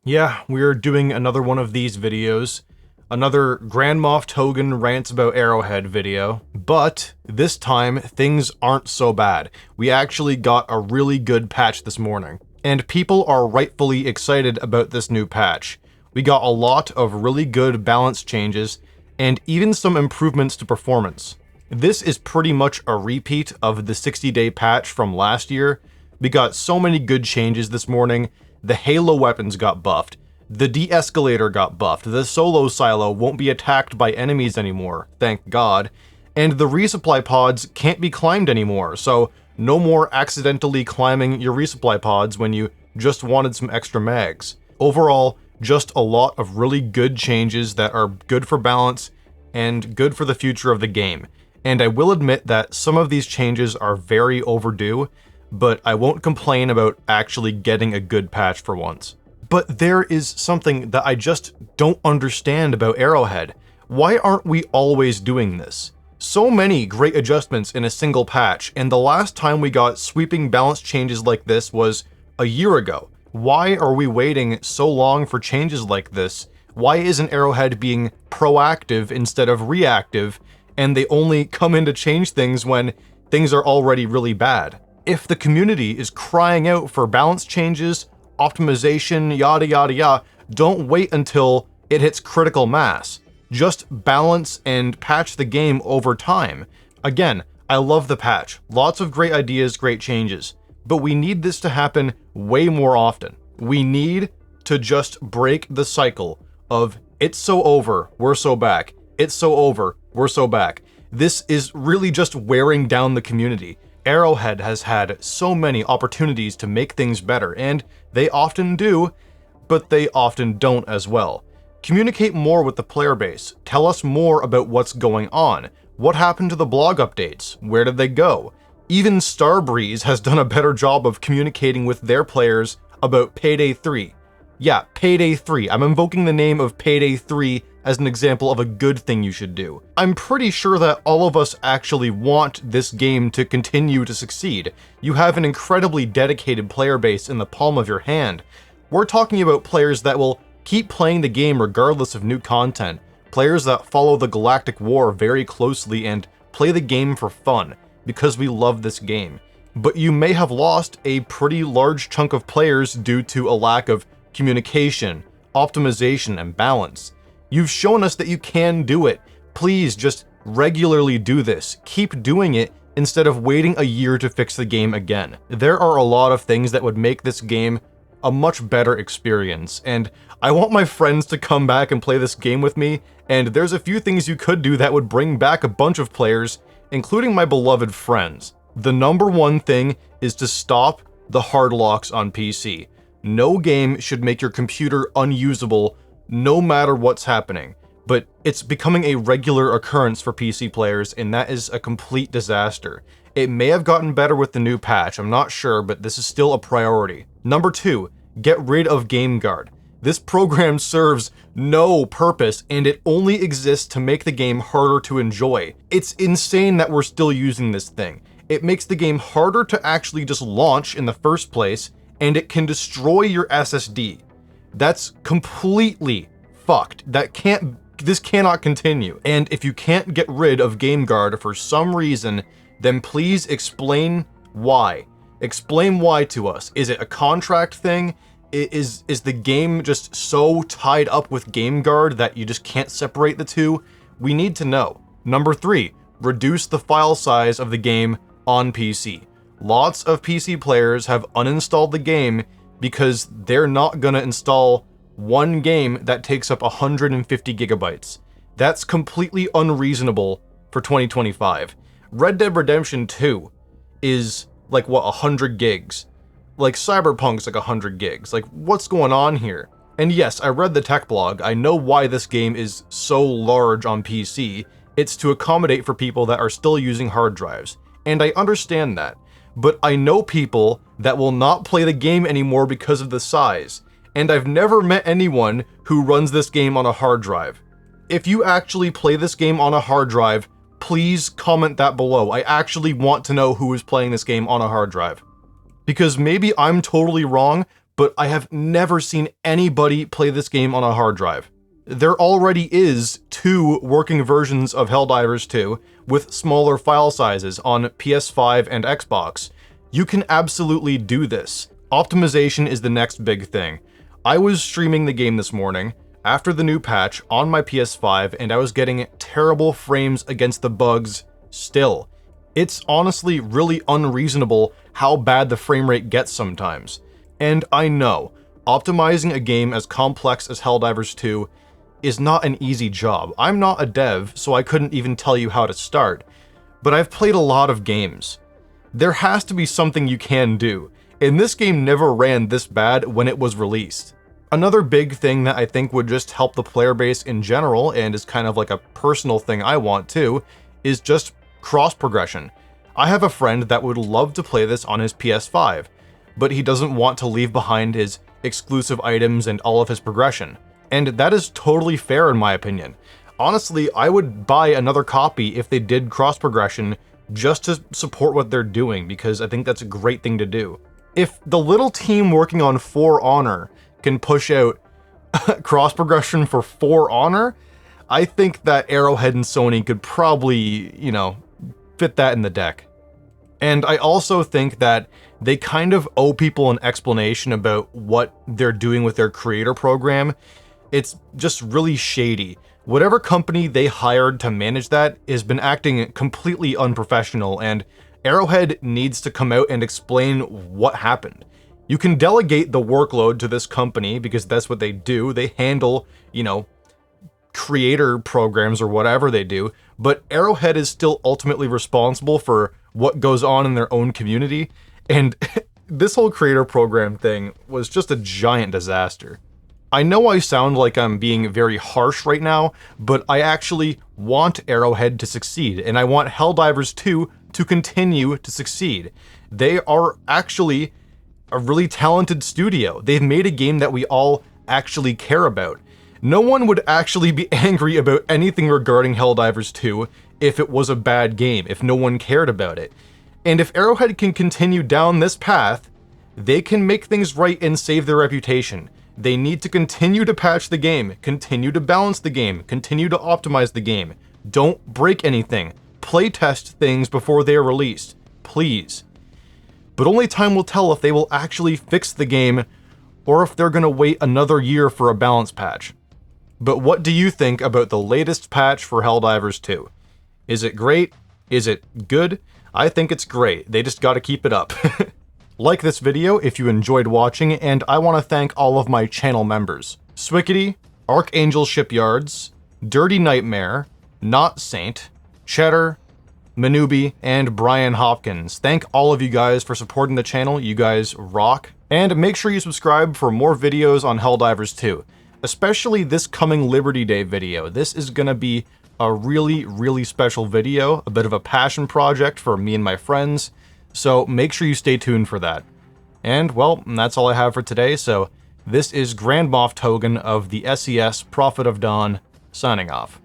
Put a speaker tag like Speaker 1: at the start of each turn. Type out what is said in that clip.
Speaker 1: Yeah, we're doing another one of these videos. Another GrandMoffToganZ rants about Arrowhead video. But this time, things aren't so bad. We actually got a really good patch this morning. And people are rightfully excited about this new patch. We got a lot of really good balance changes, and even some improvements to performance. This is pretty much a repeat of the 60-day patch from last year. We got so many good changes this morning. The Halo weapons got buffed. The de-escalator got buffed. The solo silo won't be attacked by enemies anymore, thank God. And the resupply pods can't be climbed anymore, so no more accidentally climbing your resupply pods when you just wanted some extra mags. Overall, just a lot of really good changes that are good for balance and good for the future of the game. And I will admit that some of these changes are very overdue, but I won't complain about actually getting a good patch for once. But there is something that I just don't understand about Arrowhead. Why aren't we always doing this? So many great adjustments in a single patch, and the last time we got sweeping balance changes like this was a year ago. Why are we waiting so long for changes like this? Why isn't Arrowhead being proactive instead of reactive, and they only come in to change things when things are already really bad? If the community is crying out for balance changes, optimization, yada yada yada, don't wait until it hits critical mass. Just balance and patch the game over time. Again, I love the patch. Lots of great ideas, great changes. But we need this to happen way more often. We need to just break the cycle of it's so over, we're so back. It's so over, we're so back. This is really just wearing down the community. Arrowhead has had so many opportunities to make things better, and they often do, but they often don't as well. Communicate more with the player base. Tell us more about what's going on. What happened to the blog updates? Where did they go? Even Starbreeze has done a better job of communicating with their players about Payday 3. Yeah, Payday 3. I'm invoking the name of Payday 3 as an example of a good thing you should do. I'm pretty sure that all of us actually want this game to continue to succeed. You have an incredibly dedicated player base in the palm of your hand. We're talking about players that will keep playing the game regardless of new content. Players that follow the Galactic War very closely and play the game for fun, because we love this game. But you may have lost a pretty large chunk of players due to a lack of communication, optimization, and balance. You've shown us that you can do it. Please just regularly do this. Keep doing it instead of waiting a year to fix the game again. There are a lot of things that would make this game a much better experience, and I want my friends to come back and play this game with me, and there's a few things you could do that would bring back a bunch of players, including my beloved friends. The number one thing is to stop the hard locks on PC. No game should make your computer unusable no matter what's happening, but it's becoming a regular occurrence for PC players, and that is a complete disaster. It may have gotten better with the new patch, I'm not sure, but this is still a priority. Number 2, get rid of GameGuard. This program serves no purpose, and it only exists to make the game harder to enjoy. It's insane that we're still using this thing. It makes the game harder to actually just launch in the first place, and it can destroy your SSD. That's completely fucked. This cannot continue. And if you can't get rid of GameGuard for some reason, then please explain why. Explain why to us. Is it a contract thing? Is the game just so tied up with GameGuard that you just can't separate the two? We need to know. Number 3, reduce the file size of the game on PC. Lots of PC players have uninstalled the game because they're not gonna install one game that takes up 150 gigabytes. That's completely unreasonable for 2025. Red Dead Redemption 2 is like, what, 100 gigs? Like, Cyberpunk's like 100 gigs. Like, what's going on here? And yes, I read the tech blog. I know why this game is so large on PC. It's to accommodate for people that are still using hard drives. And I understand that. But I know people that will not play the game anymore because of the size. And I've never met anyone who runs this game on a hard drive. If you actually play this game on a hard drive, please comment that below. I actually want to know who is playing this game on a hard drive. Because maybe I'm totally wrong, but I have never seen anybody play this game on a hard drive. There already is 2 working versions of Helldivers 2 with smaller file sizes on PS5 and Xbox. You can absolutely do this. Optimization is the next big thing. I was streaming the game this morning after the new patch on my PS5 and I was getting terrible frames against the bugs still. It's honestly really unreasonable how bad the frame rate gets sometimes. And I know, optimizing a game as complex as Helldivers 2 is not an easy job. I'm not a dev, so I couldn't even tell you how to start. But I've played a lot of games. There has to be something you can do, and this game never ran this bad when it was released. Another big thing that I think would just help the player base in general, and is kind of like a personal thing I want too, is just cross progression. I have a friend that would love to play this on his PS5, but he doesn't want to leave behind his exclusive items and all of his progression. And that is totally fair in my opinion. Honestly, I would buy another copy if they did cross progression just to support what they're doing, because I think that's a great thing to do. If the little team working on For Honor can push out cross progression for For Honor, I think that Arrowhead and Sony could probably, fit that in the deck. And I also think that they kind of owe people an explanation about what they're doing with their creator program. It's just really shady. Whatever company they hired to manage that has been acting completely unprofessional, and Arrowhead needs to come out and explain what happened. You can delegate the workload to this company because that's what they do. They handle, creator programs or whatever they do, but Arrowhead is still ultimately responsible for what goes on in their own community, and this whole creator program thing was just a giant disaster. I know I sound like I'm being very harsh right now, but I actually want Arrowhead to succeed, and I want Helldivers 2 to continue to succeed. They are actually a really talented studio. They've made a game that we all actually care about. No one would actually be angry about anything regarding Helldivers 2 if it was a bad game, if no one cared about it. And if Arrowhead can continue down this path, they can make things right and save their reputation. They need to continue to patch the game, continue to balance the game, continue to optimize the game. Don't break anything. Playtest things before they are released, please. But only time will tell if they will actually fix the game or if they're gonna wait another year for a balance patch. But what do you think about the latest patch for Helldivers 2? Is it great? Is it good? I think it's great. They just gotta keep it up. Like this video if you enjoyed watching, and I want to thank all of my channel members. Swickity, ArchAngelShipyards, DirtyKnightmare, NOTSAINTT, Cheddar, Minuby, and Brian Hopkins. Thank all of you guys for supporting the channel. You guys rock. And make sure you subscribe for more videos on Helldivers 2, especially this coming Liberty Day video. This is gonna be a really, really special video, a bit of a passion project for me and my friends. So make sure you stay tuned for that. And well, that's all I have for today. So this is GrandMoffTogan of the SES Prophet of Dawn signing off.